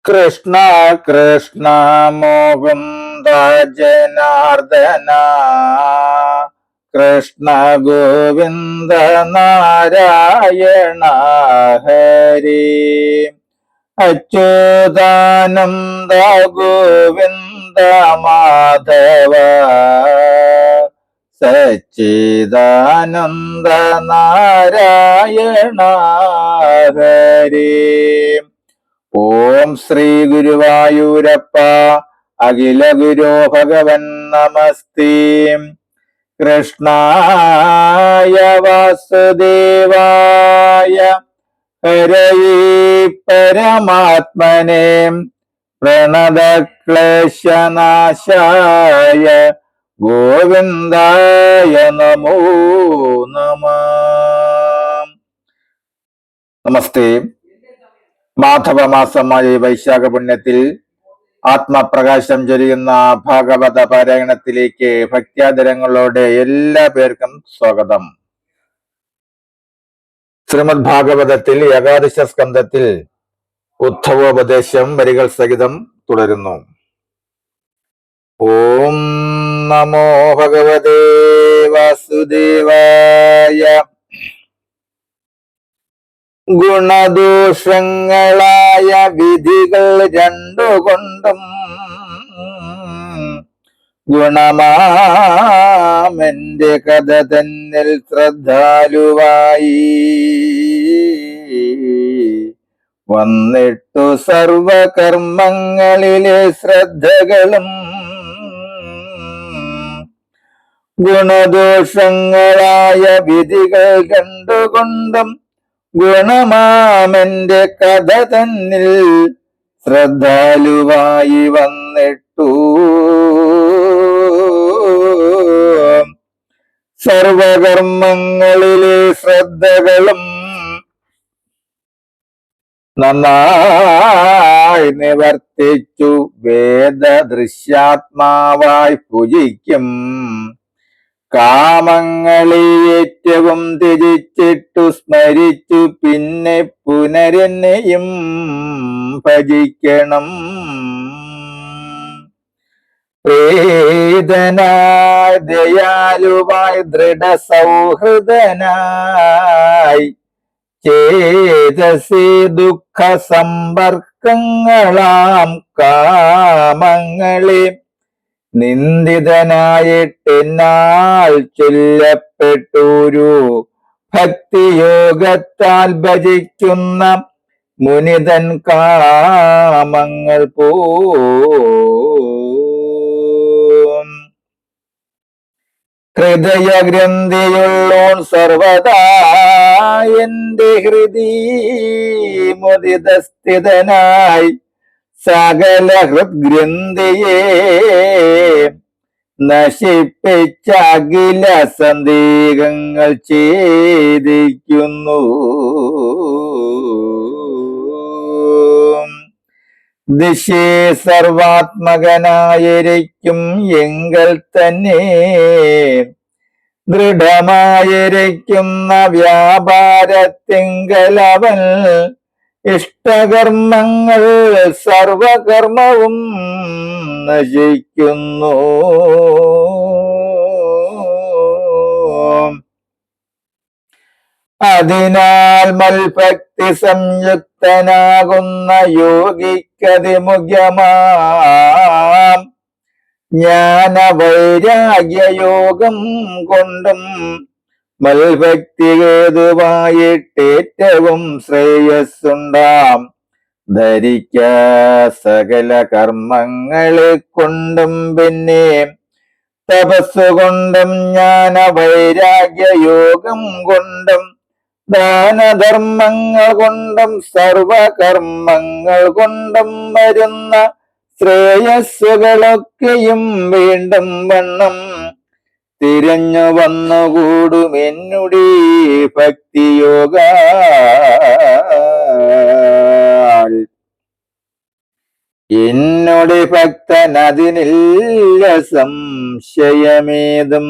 കൃഷ്ണ കൃഷ്ണ മുകുന്ദ ജനാർദ്ദന കൃഷ്ണ ഗോവിന്ദ നാരായണ ഹരി അച്യുതാനന്ദ ഗോവിന്ദ മാധവ സച്ചിദാനന്ദ നാരായണ ഹരി. ഓം ശ്രീ ഗുരുവായൂരപ്പ അഖില ഗുരോ ഭഗവൻ നമസ്തേ. കൃഷ്ണായ വാസുദേവായ ഹരയേ പരമാത്മനെ പ്രണതക്ലേശനാശായ ഗോവിന്ദായ നമോ നമഃ. നമസ്തേ. മാധവമാസമായ വൈശാഖ പുണ്യത്തിൽ ആത്മപ്രകാശം ചൊരിയുന്ന ഭാഗവത പാരായണത്തിലേക്ക് ഭക്ത്യാദരങ്ങളോടെ എല്ലാ പേർക്കും സ്വാഗതം. ശ്രീമദ് ഭാഗവതത്തിൽ ഏകാദശ സ്കന്ധത്തിൽ ഉദ്ധവോപദേശം വരികൾ സഹിതം തുടരുന്നു. ഓം നമോ ഭഗവതേ വാസുദേവായ. ഗുണദോഷങ്ങളായ വിധികൾ രണ്ടുകൊണ്ടും ഗുണമാമെന്റെ കഥ തന്നിൽ ശ്രദ്ധാലുവായി വന്നിട്ടു സർവകർമ്മങ്ങളിലെ ശ്രദ്ധകളും ഗുണദോഷങ്ങളായ വിധികൾ രണ്ടുകൊണ്ടും ഗുണമാമെന്റെ കഥ തന്നിൽ ശ്രദ്ധാലുവായി വന്നിട്ടു സർവകർമ്മങ്ങളിലെ ശ്രദ്ധകളും നന്നായി നിവർത്തിച്ചു വേദദൃശ്യാത്മാവായി പൂജിക്കും. കാമങ്ങളെ ഏറ്റവും ത്യജിച്ചിട്ടു സ്മരിച്ചു പിന്നെ പുനരെന്നെയും ഭജിക്കണം. പ്രീതനായി ദയാലുവായി ദൃഢസൗഹൃദനായി ചേതസി ദുഃഖ സമ്പർക്കങ്ങളാം കാമങ്ങളെ നിന്ദിതനായിട്ടെന്നാൽ ചൊല്ലപ്പെട്ടൊരു ഭക്തിയോഗത്താൽ ഭജിക്കുന്ന മുനിതൻ കാമങ്ങൾ ഹൃദയഗ്രന്ഥിയുള്ളോൻ സർവദാ എന്റെ ഹൃദി മുദിതസ്ഥിതനായി സകല ഹൃദ്ഗ്രന്ഥിയെ നശിപ്പിച്ച അഖില സന്ദേഹങ്ങൾ ഛേദിക്കുന്നു. ദിശേ സർവാത്മകനായിരിക്കും എങ്കിൽ തന്നെ ദൃഢമായിരിക്കുന്ന വ്യാപാരത്തിങ്കലവൻ ഇഷ്ടകർമ്മങ്ങൾ സർവകർമ്മവും നശിക്കുന്നു. അതിനാൽ മൽഭക്തി സംയുക്തനാകുന്ന യോഗിക്കതിമുഖ്യമാം ജ്ഞാനവൈരാഗ്യയോഗം കൊണ്ടും മൽഭക്തി ഹേതുവായിട്ടേറ്റവും ശ്രേയസ്സുണ്ടാം ധരിക്ക സകല കർമ്മങ്ങളെ കൊണ്ടും പിന്നെ തപസ്സുകൊണ്ടും ജ്ഞാനവൈരാഗ്യയോഗം കൊണ്ടും ദാനധർമ്മങ്ങൾ കൊണ്ടും സർവകർമ്മങ്ങൾ കൊണ്ടും വരുന്ന ശ്രേയസ്സുകളൊക്കെയും വീണ്ടും വണ്ണം തിരഞ്ഞു വന്നുകൂടും എന്നുടേ ഭക്തിയോഗ. എന്നോട് ഭക്തൻ അതിനില്ല സംശയമേതും.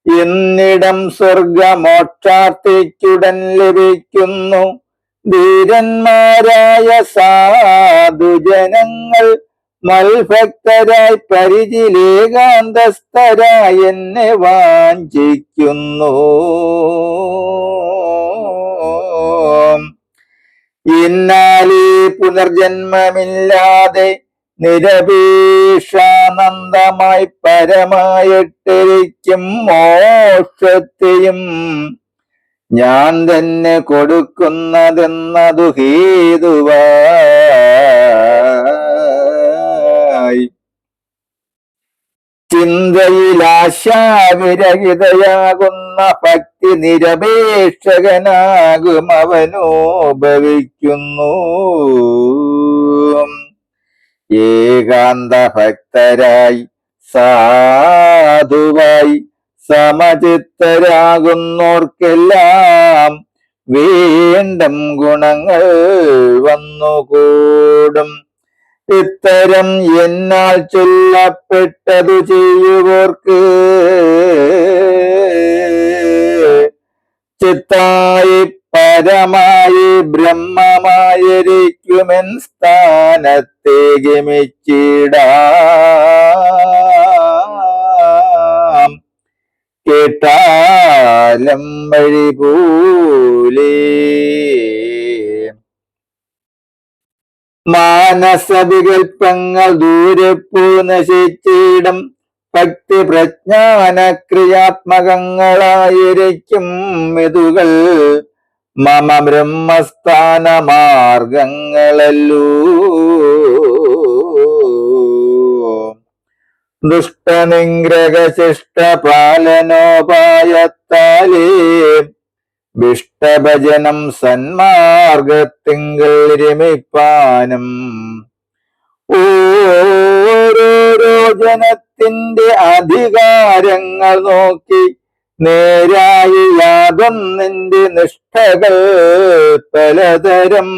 എന്നിടം സ്വർഗമോക്ഷാർത്ഥിക്കുടൻ ലഭിക്കുന്നു ധീരന്മാരായ സാധുജനങ്ങൾ മൽഭക്തരായി പരിചിലേകാന്തസ്ഥരായി എന്നെ വാഞ്ചിക്കുന്നു. എന്നാലേ പുനർജന്മമില്ലാതെ നിരപേക്ഷാനന്ദമായി പരമായിട്ടിരിക്കും മോക്ഷത്തെയും ഞാൻ തന്നെ കൊടുക്കുന്നതെന്നതു ഹേതുവായി ചിന്തയിൽ ആശാവിരഹിതയാകുന്ന ഭക്തി നിരപേക്ഷകനാകും അവനോ ഭവിക്കുന്നു. ഏകാന്ത ഭക്തരായി സാധുവായി സമചിത്തരാകുന്നോർക്കെല്ലാം വീണ്ടും ഗുണങ്ങൾ വന്നുകൂടും. ഇത്തരം എന്നാൽ ചൊല്ലപ്പെട്ടതു ചെയ്യുവോർക്ക് ചിത്തായി പരമായി ബ്രഹ്മമായിരിക്കുമെൻ സ്ഥാനത്തെ ഗമിച്ചിടാം. കേട്ടാലം വഴി പോലെ മാനസവികൽപ്പങ്ങൾ ദൂരപ്പൂ നശിച്ചിടും. ഭക്തി പ്രജ്ഞാന ക്രിയാത്മകങ്ങളായിരിക്കും ഇതുകൾ മമ ബ്രഹ്മസ്ഥാന മാർഗങ്ങളല്ലോ. ദുഷ്ടനിഗ്രഹശിഷ്ട പാലനോപായത്താലേ വിഷ്ടഭജനം സന്മാർഗത്തിങ്കൽ രമിപ്പാനും ഓരോരോ ജനത്തിന്റെ അധികാരങ്ങൾ നോക്കി നേരായി യാതൊന്നിന്റെ നിഷ്ഠകൾ പലതരം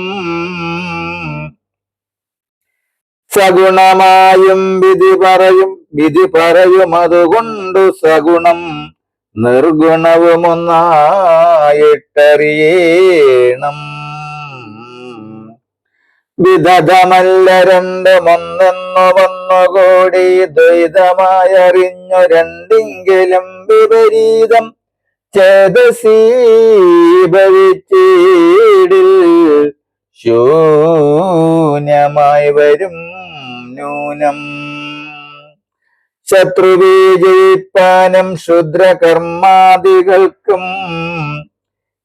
സഗുണമായും വിധി പറയും അതുകൊണ്ടു സഗുണം നിർഗുണവും ഒന്നായിട്ടറിയണം. വിധതമല്ല രണ്ടുമൊന്നെന്നു വന്നുകൂടി ദ്വൈതമായറിഞ്ഞു രണ്ടിങ്കിലും വിപരീതം ചേതസീ ഭവിച്ചീടിൽ ശൂന്യമായി വരും നൂനം. ശത്രുവെ ജയിപ്പാനും ക്ഷുദ്രകർമാദികൾക്കും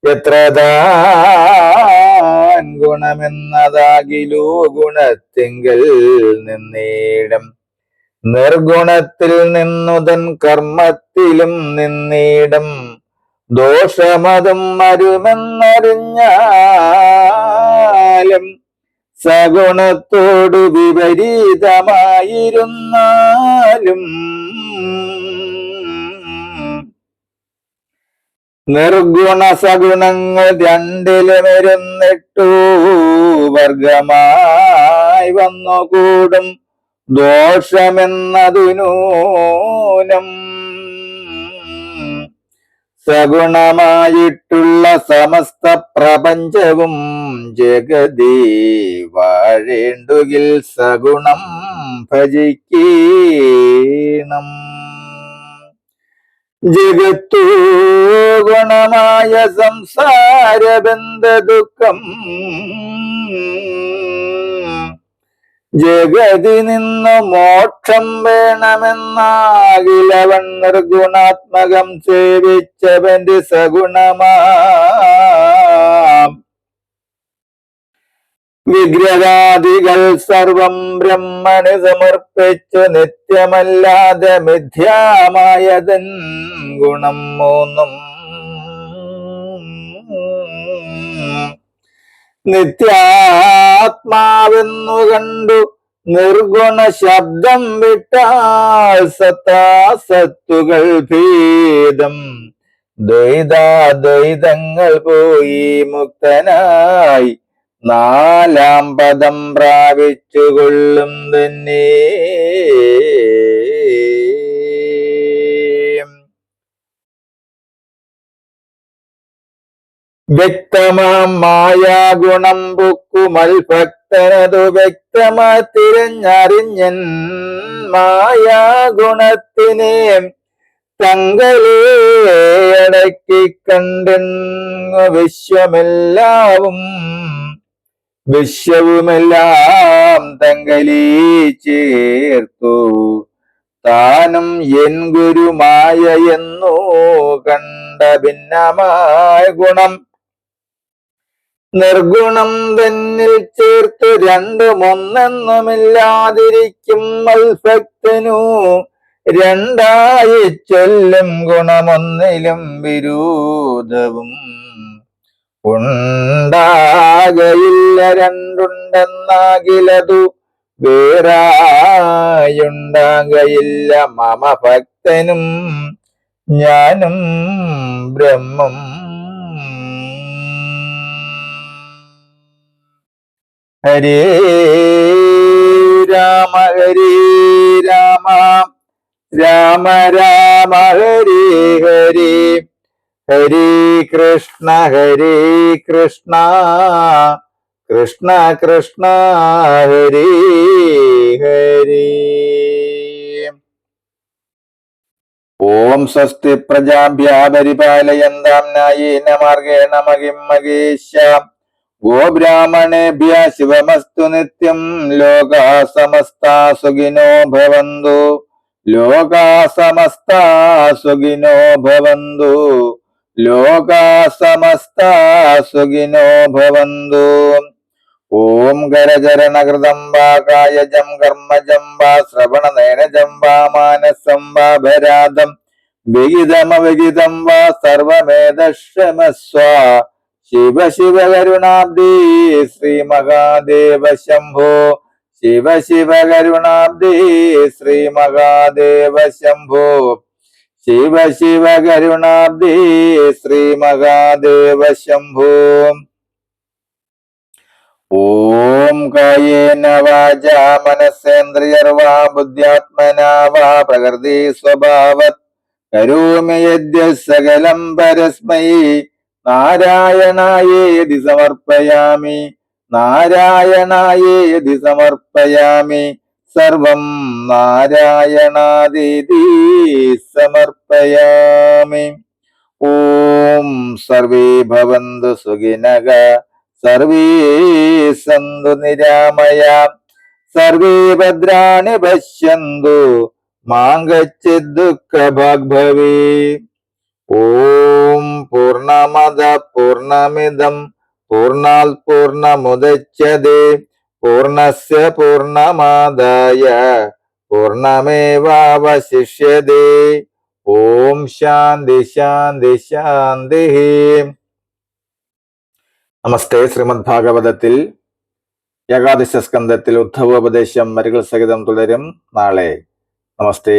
എത്ര താൻ ഗുണമെന്നതാകിലോ ഗുണത്തിങ്കൽ നിന്നീടും. നിർഗുണത്തിൽ നിന്നുതൻ കർമ്മത്തിലും നിന്നീടും. ദോഷമതും വരുമെന്നറിഞ്ഞാലും സഗുണത്തോടു വിപരീതമായിരുന്നാലും നിർഗുണ സഗുണങ്ങൾ രണ്ടിലുമിരുന്നിട്ടു വർഗമായി വന്നുകൂടും. ദോഷമെന്നതു നൂനം. സഗുണമായിട്ടുള്ള സമസ്ത പ്രപഞ്ചവും ജഗതി വാഴേണ്ടുകിൽ സഗുണം ഭജിക്കണം. ജഗത്തോ ഗുണമായ സംസാരബന്ധ ദുഃഖം ജഗതി നിന്നു മോക്ഷം വേണമെന്നാകിലവൻ നിർഗുണാത്മകം സേവിച്ചവന്റെ സഗുണമാം വിഗ്രഹാദികൾ സർവം ബ്രഹ്മന് സമർപ്പിച്ചു നിത്യമല്ലാതെ മിഥ്യാമായതൻ ഗുണം മൂന്നും നിത്യാത്മാവെന്നു കണ്ടു നിർഗുണ ശബ്ദം വിട്ടാൽ സത്താസത്തുകൾ ഭേദം ദ്വൈതാദ്വൈതങ്ങൾ പോയി മുക്തനായി നാലാം പദം പ്രാപിച്ചുകൊള്ളും തന്നെ. വ്യക്തമാം മായാഗുണം പൊക്കുമൽഭക്തനതു വ്യക്തമാ തിരഞ്ഞറിഞ്ഞൻ മായാഗുണത്തിനെ തങ്ങളെ അടക്കി കണ്ടെങ്ങു വിശ്വവുമെല്ലാം തങ്കലീ ചേർത്തു താനും എൻ ഗുരുമായ എന്നു കണ്ട ഭിന്നമായ ഗുണം നിർഗുണം തന്നിൽ ചേർത്തു രണ്ടുമൊന്നെന്നുമില്ലാതിരിക്കും മൽഭക്തനു രണ്ടായി ചൊല്ലും ഗുണമൊന്നിലും വിരോധവും ഉണ്ടാകയില്ല രണ്ടുണ്ടെന്നാകിലതു വേറായുണ്ടാകയില്ല മമ ഭക്തനും ഞാനും ബ്രഹ്മം. ഹരേ രാമ രാമ രാമ ഹരേ ഹരേ ഹരേ കൃഷ്ണ കൃഷ്ണ കൃഷ്ണ ഹരേ ഹരേ. ഓം സ്വസ്തി പ്രജാഭ്യാ പരിപാലയന്താം ന്യായേന മാർഗേണ മഹിം മഹേശാം ഗോബ്രാഹ്മണേഭ്യ ശിവമസ്തു നിത്യം. ലോകാ സമസ്താ സുഖിനോ ഭവന്തു ലോകാ സമസ്താ സുഖിനോ ഭവന്തു ലോകാ സമസ്താ സുഖിനോ ഭവന്തു. ഓം കരചരണകൃതം വാ കായജം കർമ്മജം വാ ശ്രവണനയനജം വാ മാനസം വാ ഭരാതം വിഹിതമവിഹിതം വാ സർവമേതക്ഷമസ്വ. ശിവ ശിവ കരുണാബ്ദി ശ്രീ മഹാദേവ ശംഭോ. ശിവ ശിവ കരുണാബ്ദി ശ്രീ മഹാദേവ ശംഭോ. ശിവ ശിവ കരുണാബ്ദി ശ്രീ മഹാദേവ ശംഭോ. ഓം കായേന വാചാ മനസേന്ദ്രിയർവാ ബുദ്ധ്യാത്മനാ വാ പ്രകൃതി സ്വഭാവത് കരോമി യദ്യ സകലം പരസ്മൈ നാരായണായേതി സമർപ്പയാമി. നാരായണായേതി സമർപ്പയാമി. സർവം നാരായണാദീതി സമർപ്പയാമി. ഓം സർവേ ഭവന്തു സുഖിനഃ സർവേ സന്തു നിരാമയാ സർവേ ഭദ്രാണി പശ്യന്തു മാ കശ്ചിത് ദുഃഖഭാഗ് ഭവേത്. ഓം പൂർണ്ണമദ പൂർണ്ണമിദം പൂർണ്ണാത് പൂർണ്ണമുദച്യതേ പൂർണ്ണസ്യ പൂർണ്ണമാദായ പൂർണ്ണമേവാവശിഷ്യതേ. ഓം ശാന്തി ശാന്തി ശാന്തി. നമസ്തേ. ശ്രീമദ് ഭാഗവതത്തിൽ ഏകാദശ സ്കന്ധത്തിൽ ഉദ്ധവോപദേശം വരികൾ സഹിതം തുടരും നാളെ. നമസ്തേ.